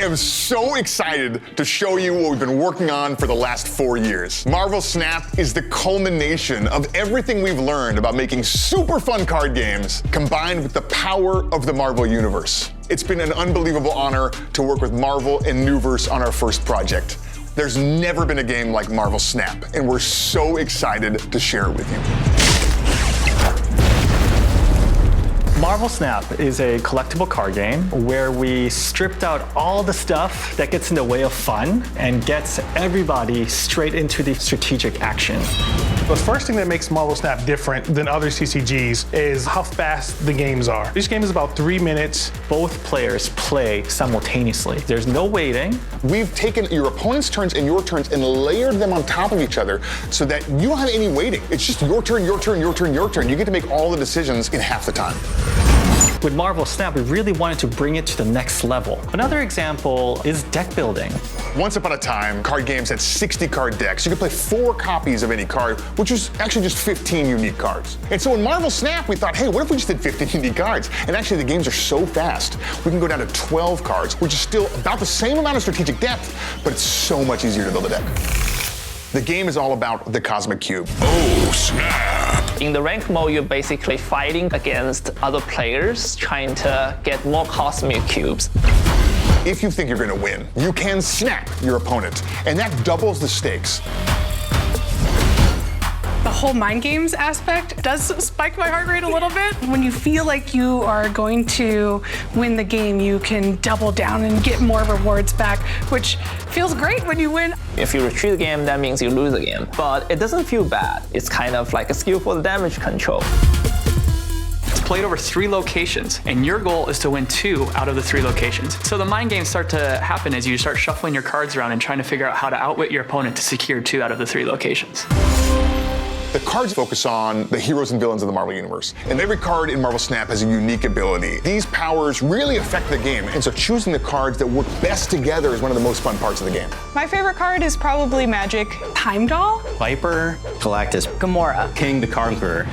am so excited to show you what we've been working on for the last 4 years. Marvel Snap is the culmination of everything we've learned about making super fun card games combined with the power of the Marvel Universe. It's been an unbelievable honor to work with Marvel and Nuverse on our first project. There's never been a game like Marvel Snap, and we're so excited to share it with you. Marvel Snap is a collectible card game where we stripped out all the stuff that gets in the way of fun and gets everybody straight into the strategic action. The first thing that makes Marvel Snap different than other CCGs is how fast the games are. Each game is about 3 minutes. Both players play simultaneously. There's no waiting. We've taken your opponent's turns and your turns and layered them on top of each other so that you don't have any waiting. It's just your turn, your turn, your turn, your turn. You get to make all the decisions in half the time. With Marvel Snap, we really wanted to bring it to the next level. Another example is deck building. Once upon a time, card games had 60 card decks. You could play 4 copies of any card, which was actually just 15 unique cards. And so in Marvel Snap, we thought, hey, what if we just did 15 unique cards? And actually, the games are so fast, we can go down to 12 cards, which is still about the same amount of strategic depth, but it's so much easier to build a deck. The game is all about the Cosmic Cube. Oh, snap! In the rank mode, you're basically fighting against other players, trying to get more Cosmic Cubes. If you think you're gonna win, you can snap your opponent, and that doubles the stakes. The whole mind games aspect does spike my heart rate a little bit. When you feel like you are going to win the game, you can double down and get more rewards back, which feels great when you win. If you retreat the game, that means you lose the game. But it doesn't feel bad. It's kind of like a skillful damage control. It's played over 3 locations, and your goal is to win 2 out of the 3 locations. So the mind games start to happen as you start shuffling your cards around and trying to figure out how to outwit your opponent to secure 2 out of the 3 locations. The cards focus on the heroes and villains of the Marvel Universe. And every card in Marvel Snap has a unique ability. These powers really affect the game, and so choosing the cards that work best together is one of the most fun parts of the game. My favorite card is probably Magic. Heimdall? Viper, Galactus, Gamora. King the Conqueror.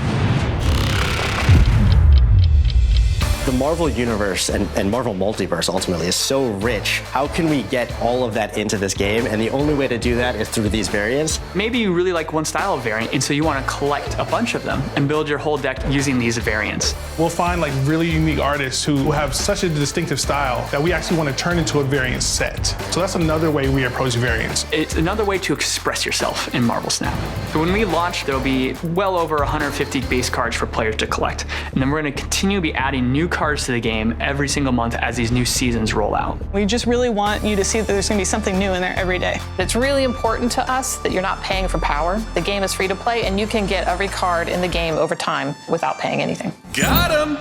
The Marvel Universe and Marvel Multiverse ultimately is so rich. How can we get all of that into this game? And the only way to do that is through these variants. Maybe you really like one style of variant, and so you want to collect a bunch of them and build your whole deck using these variants. We'll find like really unique artists who have such a distinctive style that we actually want to turn into a variant set. So that's another way we approach variants. It's another way to express yourself in Marvel Snap. So when we launch, there'll be well over 150 base cards for players to collect. And then we're going to continue to be adding new cards to the game every single month as these new seasons roll out. We just really want you to see that there's going to be something new in there every day. It's really important to us that you're not paying for power. The game is free to play, and you can get every card in the game over time without paying anything. Got him!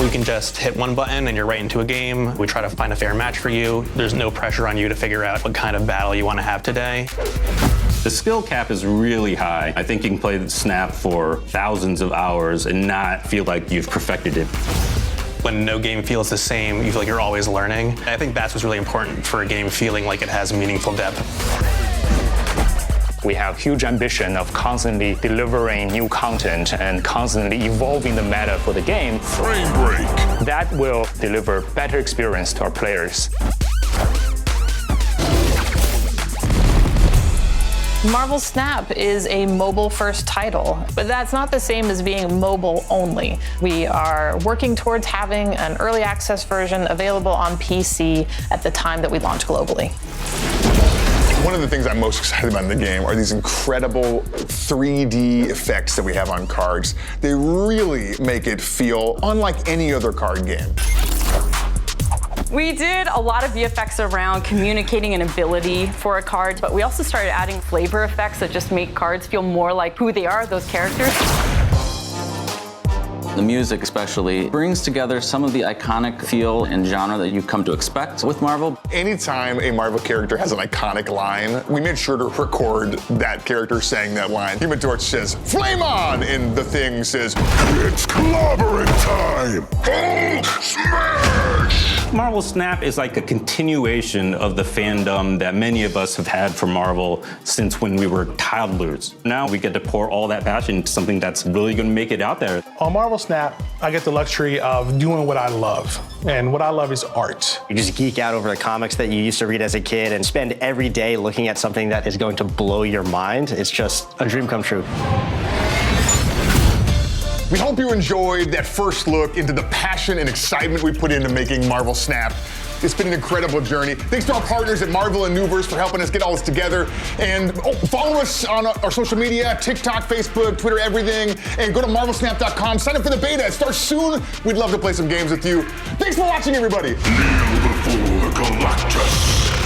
You can just hit one button and you're right into a game. We try to find a fair match for you. There's no pressure on you to figure out what kind of battle you want to have today. The skill cap is really high. I think you can play the Snap for thousands of hours and not feel like you've perfected it. When no game feels the same, you feel like you're always learning. I think that's what's really important for a game feeling like it has meaningful depth. We have huge ambition of constantly delivering new content and constantly evolving the meta for the game. Frame break. That will deliver better experience to our players. Marvel Snap is a mobile-first title, but that's not the same as being mobile only. We are working towards having an early access version available on PC at the time that we launch globally. One of the things I'm most excited about in the game are these incredible 3D effects that we have on cards. They really make it feel unlike any other card game. We did a lot of VFX around communicating an ability for a card, but we also started adding flavor effects that just make cards feel more like who they are, those characters. The music especially brings together some of the iconic feel and genre that you've come to expect with Marvel. Anytime a Marvel character has an iconic line, we made sure to record that character saying that line. Human Torch says, "Flame on!" and the Thing says, "It's clobbering time! Hulk smash!" Marvel Snap is like a continuation of the fandom that many of us have had for Marvel since when we were toddlers. Now we get to pour all that passion into something that's really going to make it out there. On Marvel Snap, I get the luxury of doing what I love. And what I love is art. You just geek out over the comics that you used to read as a kid and spend every day looking at something that is going to blow your mind. It's just a dream come true. We hope you enjoyed that first look into the passion and excitement we put into making Marvel Snap. It's been an incredible journey. Thanks to our partners at Marvel and Nuverse for helping us get all this together. And follow us on our social media, TikTok, Facebook, Twitter, everything. And go to marvelsnap.com, sign up for the beta. It starts soon. We'd love to play some games with you. Thanks for watching, everybody. Kneel before Galactus.